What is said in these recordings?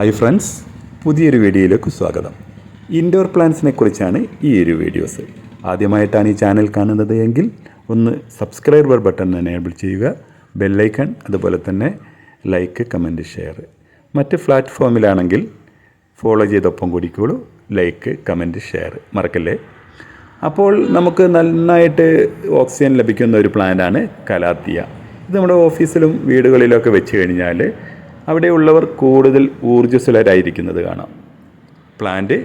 Hi friends, പുതിയൊരു വീഡിയോയിലേക്ക് സ്വാഗതം. ഇൻഡോർ പ്ലാന്റ്സിനെ കുറിച്ചാണ് ഈ ഒരു വീഡിയോസ്. ആദ്യമായിട്ടാണ് ഈ ചാനൽ കാണുന്നത് എങ്കിൽ ഒന്ന് സബ്സ്ക്രൈബർ ബട്ടൺ എനേബിൾ ചെയ്യുക, ബെല്ലൈക്കൺ, അതുപോലെ തന്നെ ലൈക്ക്, കമൻറ്റ്, ഷെയർ. മറ്റ് പ്ലാറ്റ്ഫോമിലാണെങ്കിൽ ഫോളോ ചെയ്തൊപ്പം കൂടിക്കോളൂ. ലൈക്ക്, കമൻറ്റ്, ഷെയർ മറക്കല്ലേ. അപ്പോൾ നമുക്ക് നന്നായിട്ട് ഓക്സിജൻ ലഭിക്കുന്ന ഒരു പ്ലാന്റാണ് കലാത്തിയ. ഇത് നമ്മുടെ ഓഫീസിലും വീടുകളിലൊക്കെ വെച്ച് കഴിഞ്ഞാൽ അവിടെയുള്ളവർ കൂടുതൽ ഊർജ്ജസ്വലരായിരിക്കുന്നത് കാണാം. പ്ലാന്റ്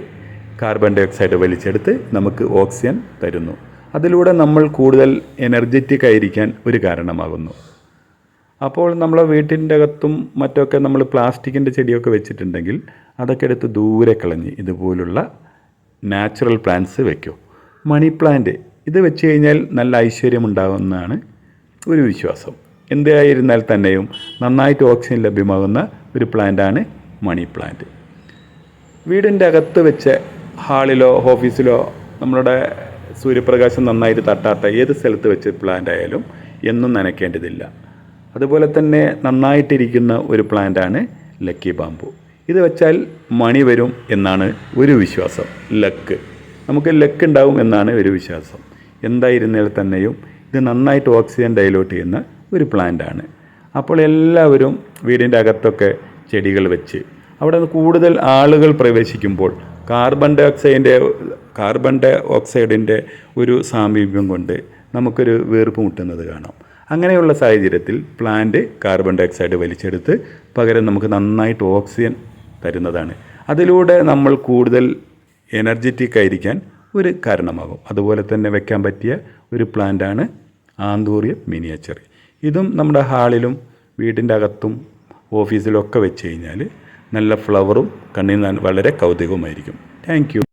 കാർബൺ ഡൈ ഓക്സൈഡ് വലിച്ചെടുത്ത് നമുക്ക് ഓക്സിജൻ തരുന്നു. അതിലൂടെ നമ്മൾ കൂടുതൽ എനർജറ്റിക് ആയിരിക്കാൻ ഒരു കാരണമാകുന്നു. അപ്പോൾ നമ്മളെ വീട്ടിൻ്റെ അകത്തും മറ്റൊക്കെ നമ്മൾ പ്ലാസ്റ്റിക്കിൻ്റെ ചെടിയൊക്കെ വെച്ചിട്ടുണ്ടെങ്കിൽ അതൊക്കെ എടുത്ത് ദൂരെ കളഞ്ഞ് ഇതുപോലുള്ള നാച്ചുറൽ പ്ലാന്റ്സ് വയ്ക്കും. മണി പ്ലാന്റ് ഇത് വെച്ച് കഴിഞ്ഞാൽ നല്ല ഐശ്വര്യമുണ്ടാകുമെന്നാണ് ഒരു വിശ്വാസം. എന്തായിരുന്നാൽ തന്നെയും നന്നായിട്ട് ഓക്സിജൻ ലഭ്യമാകുന്ന ഒരു പ്ലാന്റാണ് മണി പ്ലാന്റ്. വീടിൻ്റെ അകത്ത് വെച്ച് ഹാളിലോ ഓഫീസിലോ നമ്മളുടെ സൂര്യപ്രകാശം നന്നായിട്ട് തട്ടാത്ത ഏത് സ്ഥലത്ത് വെച്ച് പ്ലാന്റ് ആയാലും എന്നും നനയ്ക്കേണ്ടതില്ല. അതുപോലെ തന്നെ നന്നായിട്ടിരിക്കുന്ന ഒരു പ്ലാന്റാണ് ലക്കി ബാമ്പു. ഇത് വെച്ചാൽ മണി വരും എന്നാണ് ഒരു വിശ്വാസം. നമുക്ക് ലക്ക് ഉണ്ടാവും എന്നാണ് ഒരു വിശ്വാസം. എന്തായിരുന്നാൽ തന്നെയും ഇത് നന്നായിട്ട് ഓക്സിജൻ ഡൈലൂട്ട് ചെയ്യുന്ന ഒരു പ്ലാന്റാണ്. അപ്പോൾ എല്ലാവരും വീടിൻ്റെ അകത്തൊക്കെ ചെടികൾ വെച്ച് അവിടെ കൂടുതൽ ആളുകൾ പ്രവേശിക്കുമ്പോൾ കാർബൺ ഡൈ ഓക്സൈഡിൻ്റെ ഒരു സാമീപ്യം കൊണ്ട് നമുക്കൊരു വീർപ്പ് മുട്ടുന്നത് കാണാം. അങ്ങനെയുള്ള സാഹചര്യത്തിൽ പ്ലാന്റ് കാർബൺ ഡൈ ഓക്സൈഡ് വലിച്ചെടുത്ത് പകരം നമുക്ക് നന്നായിട്ട് ഓക്സിജൻ തരുന്നതാണ്. അതിലൂടെ നമ്മൾ കൂടുതൽ എനർജറ്റിക് ആയിരിക്കാൻ ഒരു കാരണമാകും. അതുപോലെ തന്നെ വെക്കാൻ പറ്റിയ ഒരു പ്ലാന്റാണ് ആന്തൂറിയം മിനിയേച്ചർ. ഇതും നമ്മുടെ ഹാളിലും വീടിൻ്റെ അകത്തും ഓഫീസിലൊക്കെ വെച്ച് കഴിഞ്ഞാൽ നല്ല ഫ്ലവറും കണ്ണിന് വളരെ കൗതുകവുമായിരിക്കും. Thank you.